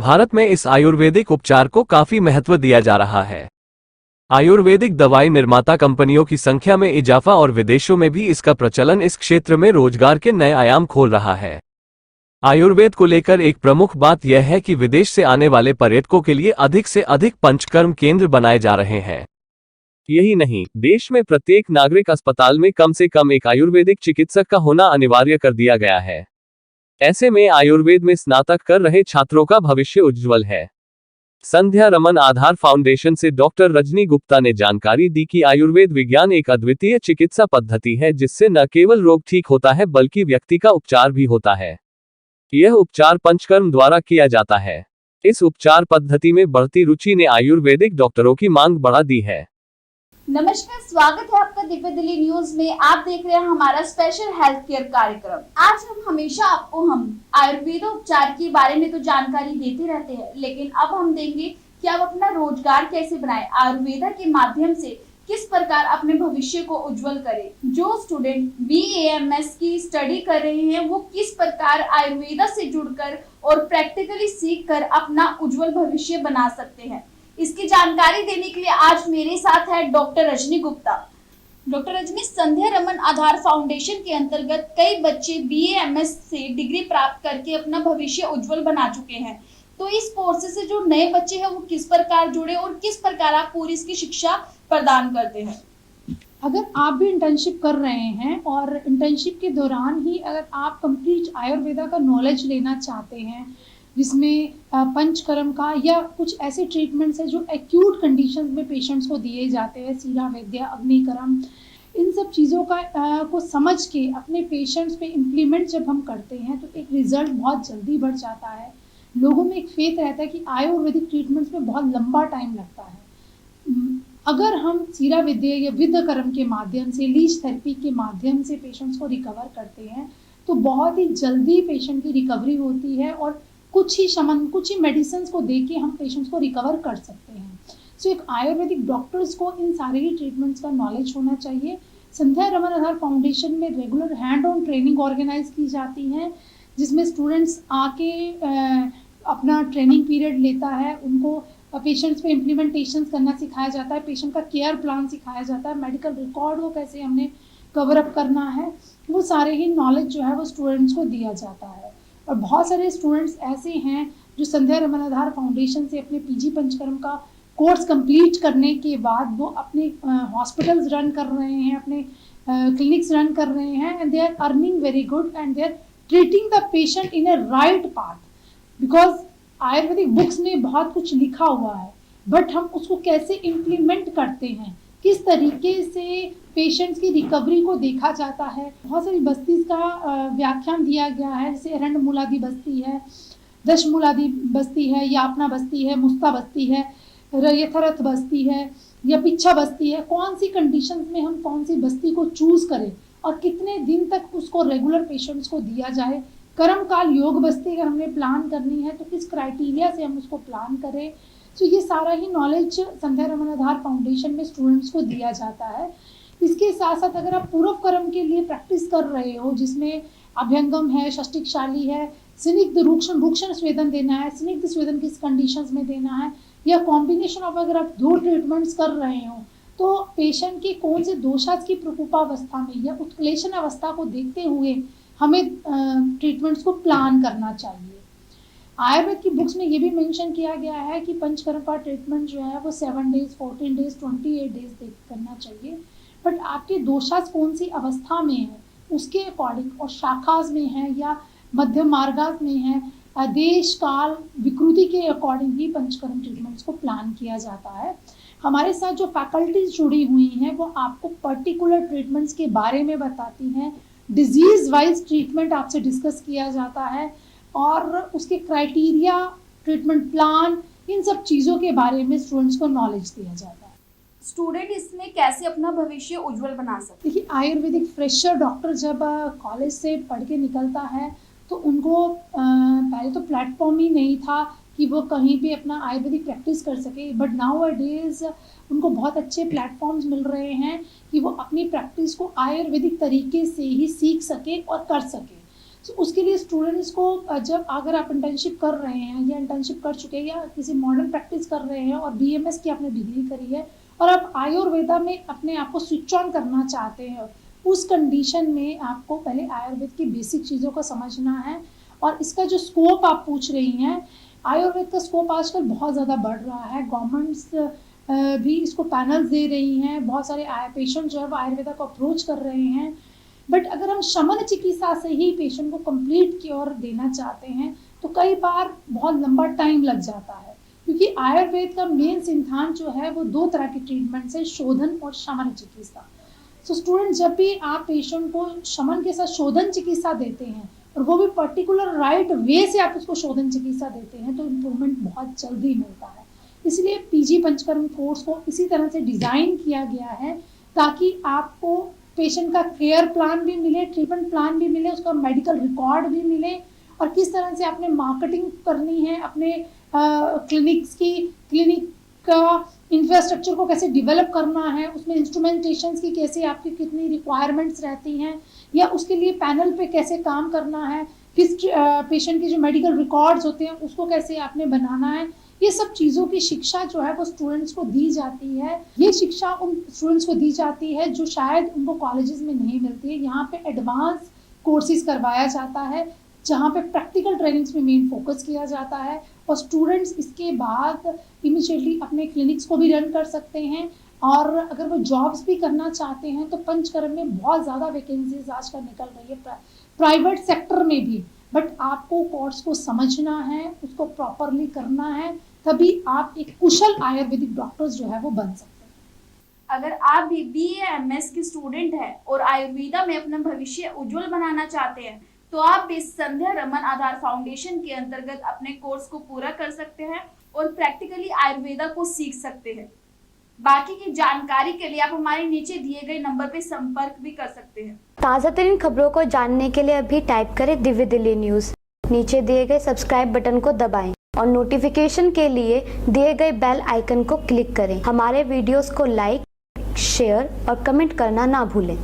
भारत में इस आयुर्वेदिक उपचार को काफी महत्व दिया जा रहा है। आयुर्वेदिक दवाई निर्माता कंपनियों की संख्या में इजाफा और विदेशों में भी इसका प्रचलन इस क्षेत्र में रोजगार के नए आयाम खोल रहा है। आयुर्वेद को लेकर एक प्रमुख बात यह है कि विदेश से आने वाले पर्यटकों के लिए अधिक से अधिक पंचकर्म केंद्र बनाए जा रहे हैं। यही नहीं, देश में प्रत्येक नागरिक अस्पताल में कम से कम एक आयुर्वेदिक चिकित्सक का होना अनिवार्य कर दिया गया है। ऐसे में आयुर्वेद में स्नातक कर रहे छात्रों का भविष्य उज्जवल है। संध्या रमन आधार फाउंडेशन से डॉक्टर रजनी गुप्ता ने जानकारी दी कि आयुर्वेद विज्ञान एक अद्वितीय चिकित्सा पद्धति है जिससे न केवल रोग ठीक होता है बल्कि व्यक्ति का उपचार भी होता है। यह उपचार पंचकर्म द्वारा किया जाता है। इस उपचार पद्धति में बढ़ती रुचि ने आयुर्वेदिक डॉक्टरों की मांग बढ़ा दी है। नमस्कार, स्वागत है आपका दिव्य दिल्ली न्यूज में। आप देख रहे हैं हमारा स्पेशल हेल्थ केयर कार्यक्रम। आज हम हमेशा आपको आयुर्वेद उपचार के बारे में तो जानकारी देते रहते हैं, लेकिन अब हम देंगे कि आप अपना रोजगार कैसे बनाएं, आयुर्वेदा के माध्यम से किस प्रकार अपने भविष्य को उज्जवल करें। जो स्टूडेंट BAMS की स्टडी कर रहे हैं वो किस प्रकार आयुर्वेदा से जुड़कर और प्रैक्टिकली सीखकर अपना उज्जवल भविष्य बना सकते हैं, इसकी जानकारी देने के लिए आज मेरे साथ है डॉक्टर रजनी गुप्ता। डॉक्टर रजनी, संध्या रमन आधार फाउंडेशन के अंतर्गत कई बच्चे BAMS से डिग्री प्राप्त करके अपना भविष्य उज्जवल बना चुके हैं, तो इस कोर्स से जो नए बच्चे हैं वो किस प्रकार जुड़े और किस प्रकार आप पूरी इसकी शिक्षा प्रदान करते हैं? अगर आप भी इंटर्नशिप कर रहे हैं और इंटर्नशिप के दौरान ही अगर आप कंप्लीट आयुर्वेदा का नॉलेज लेना चाहते हैं, जिसमें पंचकर्म का या कुछ ऐसे ट्रीटमेंट्स हैं जो एक्यूट कंडीशंस में पेशेंट्स को दिए जाते हैं, सीरा वैद्य, अग्निकर्म, इन सब चीज़ों का को समझ के अपने पेशेंट्स पे इम्प्लीमेंट जब हम करते हैं तो एक रिज़ल्ट बहुत जल्दी बढ़ जाता है। लोगों में एक फेथ रहता है कि आयुर्वेदिक ट्रीटमेंट्स में बहुत लंबा टाइम लगता है। अगर हम सीरा वैद्य या विद्यकर्म के माध्यम से, लीच थेरेपी के माध्यम से पेशेंट्स को रिकवर करते हैं तो बहुत ही जल्दी पेशेंट की रिकवरी होती है और कुछ ही मेडिसिन को दे के हम पेशेंट्स को रिकवर कर सकते हैं। सो एक आयुर्वेदिक डॉक्टर्स को इन सारे ही ट्रीटमेंट्स का नॉलेज होना चाहिए। संध्या रमन आधार फाउंडेशन में regular hand on training organise की जाती हैं, जिसमें स्टूडेंट्स आके अपना ट्रेनिंग पीरियड लेता है, उनको पेशेंट्स पे इम्प्लीमेंटेशन करना सिखाया जाता है, पेशेंट का केयर प्लान सिखाया जाता है, मेडिकल रिकॉर्ड को कैसे हमने कवर अप करना है, वो सारे ही नॉलेज जो है वो स्टूडेंट्स को दिया जाता है। और बहुत सारे स्टूडेंट्स ऐसे हैं जो संध्या रमन आधार फाउंडेशन से अपने PG पंचकर्म का कोर्स कंप्लीट करने के बाद वो अपने हॉस्पिटल्स रन कर रहे हैं, अपने क्लिनिक्स रन कर रहे हैं, and they are earning very good and they are treating the patient in a right path. Because ayurvedic books में बहुत कुछ लिखा हुआ है, बट हम उसको कैसे इम्प्लीमेंट करते हैं, किस तरीके से पेशेंट्स की रिकवरी को देखा जाता है। बहुत सारी बस्ती का व्याख्यान दिया गया है, जैसे एरंड मूलादि बस्ती है, दशमूलादि बस्ती है, यापना बस्ती है, मुस्ता बस्ती है, यथरथ बस्ती है या पिच्छा बस्ती है। कौन सी कंडीशंस में हम कौन सी बस्ती को चूज़ करें और कितने दिन तक उसको रेगुलर पेशेंट्स को दिया जाए। कर्मकाल योग बस्ती अगर हमने प्लान करनी है तो किस क्राइटेरिया से हम उसको प्लान करें। तो ये सारा ही नॉलेज संध्या रमन आधार फाउंडेशन में स्टूडेंट्स को दिया जाता है। इसके साथ साथ अगर आप पूर्व कर्म के लिए प्रैक्टिस कर रहे हो, जिसमें अभ्यंगम है, षष्टिकशाली है, स्निग्ध रूक्षण स्वेदन देना है, स्निग्ध स्वेदन किस कंडीशंस में देना है, या कॉम्बिनेशन ऑफ अगर आप 2 ट्रीटमेंट्स कर रहे हो तो पेशेंट की कौन से दोषास की प्रकोपावस्था में या उत्क्लेशन अवस्था को देखते हुए हमें ट्रीटमेंट्स को प्लान करना चाहिए। आयुर्वेद की बुक्स में ये भी मेंशन किया गया है कि पंचकर्म का ट्रीटमेंट जो है वो 7 डेज, 14 डेज, 28 डेज करना चाहिए, बट आपके दोषास कौन सी अवस्था में है उसके अकॉर्डिंग, और शाखास में है या मध्यम मार्गास में है, देश काल विकृति के अकॉर्डिंग ही पंचकर्म ट्रीटमेंट्स को प्लान किया जाता है। हमारे साथ जो फैकल्टीज जुड़ी हुई हैं वो आपको पर्टिकुलर ट्रीटमेंट्स के बारे में बताती हैं, डिजीज़ वाइज ट्रीटमेंट आपसे डिस्कस किया जाता है और उसके क्राइटेरिया, ट्रीटमेंट प्लान, इन सब चीज़ों के बारे में स्टूडेंट्स को नॉलेज दिया जाता है। स्टूडेंट इसमें कैसे अपना भविष्य उज्जवल बना सकते? देखिए, आयुर्वेदिक फ्रेशर डॉक्टर जब कॉलेज से पढ़ के निकलता है तो उनको पहले तो प्लेटफॉर्म ही नहीं था कि वो कहीं पे अपना आयुर्वेदिक प्रैक्टिस कर सके, बट नाउ अ डेज उनको बहुत अच्छे प्लेटफॉर्म्स मिल रहे हैं कि वो अपनी प्रैक्टिस को आयुर्वेदिक तरीके से ही सीख सके और कर सके। तो उसके लिए स्टूडेंट्स को जब अगर आप इंटर्नशिप कर रहे हैं या इंटर्नशिप कर चुके हैं या किसी मॉडर्न प्रैक्टिस कर रहे हैं और BMS की आपने डिग्री करी है और आप आयुर्वेदा में अपने आप को स्विच ऑन करना चाहते हैं, उस कंडीशन में आपको पहले आयुर्वेद की बेसिक चीज़ों को समझना है। और इसका जो स्कोप आप पूछ रही हैं, आयुर्वेद का स्कोप आजकल बहुत ज़्यादा बढ़ रहा है। गवर्नमेंट्स भी इसको पैनल्स दे रही हैं, बहुत सारे पेशेंट जो है वो आयुर्वेदा को अप्रोच कर रहे हैं। बट अगर हम शमन चिकित्सा से ही पेशेंट को कंप्लीट क्योर देना चाहते हैं तो कई बार बहुत लंबा टाइम लग जाता है, क्योंकि आयुर्वेद का मेन सिद्धांत जो है वो 2 तरह की ट्रीटमेंट है, शोधन और शमन चिकित्सा। सो स्टूडेंट, जब भी आप पेशेंट को शमन के साथ शोधन चिकित्सा देते हैं और वो भी पर्टिकुलर राइट वे से आप उसको शोधन चिकित्सा देते हैं तो इम्प्रूवमेंट बहुत जल्दी मिलता है। इसलिए PG पंचकर्म कोर्स को इसी तरह से डिज़ाइन किया गया है ताकि आपको पेशेंट का केयर प्लान भी मिले, ट्रीटमेंट प्लान भी मिले, उसका मेडिकल रिकॉर्ड भी मिले और किस तरह से आपने मार्केटिंग करनी है, अपने क्लिनिक का इंफ्रास्ट्रक्चर को कैसे डेवलप करना है, उसमें इंस्ट्रूमेंटेशंस की कैसे आपकी कितनी रिक्वायरमेंट्स रहती हैं या उसके लिए पैनल पे कैसे काम करना है, किस पेशेंट के जो मेडिकल रिकॉर्ड्स होते हैं उसको कैसे आपने बनाना है, ये सब चीज़ों की शिक्षा जो है वो स्टूडेंट्स को दी जाती है। ये शिक्षा उन स्टूडेंट्स को दी जाती है जो शायद उनको कॉलेजेस में नहीं मिलती है। यहाँ पे एडवांस कोर्सेज करवाया जाता है जहाँ पे प्रैक्टिकल ट्रेनिंग्स में मेन फोकस किया जाता है और स्टूडेंट्स इसके बाद इमीडिएटली अपने क्लिनिक्स को भी रन कर सकते हैं और अगर वो जॉब्स भी करना चाहते हैं तो पंचकर्म में बहुत ज़्यादा वैकेंसीज आजकल निकल रही है प्राइवेट सेक्टर में भी। बट आपको कोर्स को समझना है, उसको प्रॉपरली करना है, तभी आप एक कुशल आयुर्वेदिक डॉक्टर्स जो है वो बन सकते हैं। अगर आप भी BA MS के स्टूडेंट हैं और आयुर्वेदा में अपना भविष्य उज्जवल बनाना चाहते हैं तो आप भी संध्या रमन आधार फाउंडेशन के अंतर्गत अपने कोर्स को पूरा कर सकते हैं और प्रैक्टिकली आयुर्वेदा को सीख सकते हैं। बाकी की जानकारी के लिए आप हमारे नीचे दिए गए नंबर पर संपर्क भी कर सकते हैं। ताज़ा तरीन खबरों को जानने के लिए अभी टाइप करें दिव्य दिल्ली न्यूज़। नीचे दिए गए सब्सक्राइब बटन को दबाएं और नोटिफिकेशन के लिए दिए गए बेल आइकन को क्लिक करें। हमारे वीडियोस को लाइक, शेयर और कमेंट करना ना भूलें।